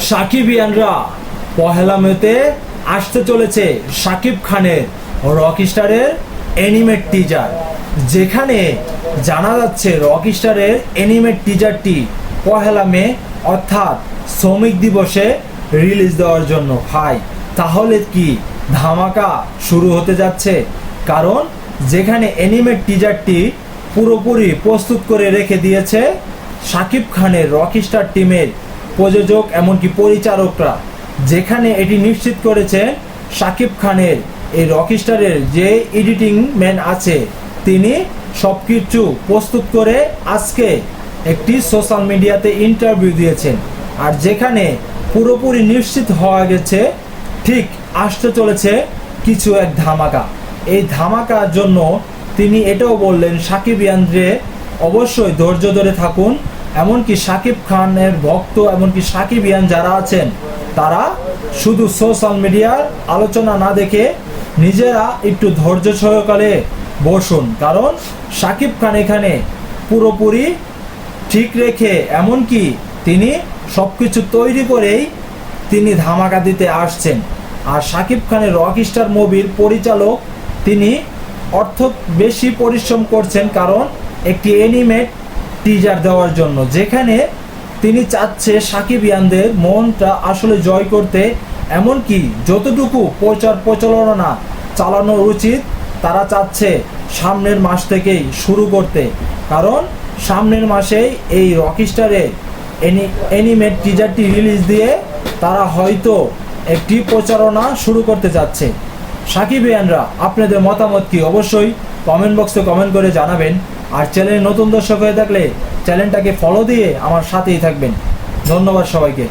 সাকিবিয়ানরা পহেলা মেতে আসতে চলেছে শাকিব খানের রকস্টারের অ্যানিমেট টিজার, যেখানে জানা যাচ্ছে রকস্টারের অ্যানিমেট টিজারটি পহেলা মে অর্থাৎ শ্রমিক দিবসে রিলিজ দেওয়ার জন্য। ভাই, তাহলে কি ধামাকা শুরু হতে যাচ্ছে? কারণ যেখানে অ্যানিমেট টিজারটি পুরোপুরি প্রস্তুত করে রেখে দিয়েছে শাকিব খানের রকস্টার টিমের প্রযোজক এমনকি পরিচালকরা, যেখানে এটি নিশ্চিত করেছে শাকিব খানের এই রকস্টারের যে এডিটিং ম্যান আছে তিনি সব কিছু প্রস্তুত করে আজকে একটি সোশ্যাল মিডিয়াতে ইন্টারভিউ দিয়েছেন। আর যেখানে পুরোপুরি নিশ্চিত হওয়া গেছে ঠিক আসতে চলেছে কিছু এক ধামাকা। এই ধামাকার জন্য তিনি এটাও বললেন সাকিবিয়ানরে অবশ্যই ধৈর্য ধরে থাকুন, এমনকি শাকিব খানের ভক্ত এমনকি সাকিবিয়ান যারা আছেন তারা শুধু সোশ্যাল মিডিয়ার আলোচনা না দেখে নিজেরা একটু ধৈর্য সহকারে বসুন, কারণ শাকিব খান এখানে পুরোপুরি ঠিক রেখে এমনকি তিনি সব কিছু তৈরি করেই তিনি ধামাকা দিতে আসছেন। আর শাকিব খানের রকস্টার মুভির পরিচালক তিনি অর্থ বেশি পরিশ্রম করছেন, কারণ একটি অ্যানিমেট টিজার দেওয়ার জন্য, যেখানে তিনি চাচ্ছে সাকিবিয়ানদের মনটা আসলে জয় করতে, এমনকি যতটুকু প্রচারণা চালানো উচিত তারা চাচ্ছে সামনের মাস থেকেই শুরু করতে, কারণ সামনের মাসেই এই রকস্টারের অ্যানিমেট টিজারটি রিলিজ দিয়ে তারা হয়তো একটি প্রচারণা শুরু করতে যাচ্ছে। সাকিবিয়ানরা আপনাদের মতামত কি অবশ্যই কমেন্ট বক্সে কমেন্ট করে জানাবেন। আর চ্যানেলে নতুন দর্শক হয়ে থাকলে চ্যানেলটাকে ফলো দিয়ে আমার সাথেই থাকবেন। ধন্যবাদ সবাইকে।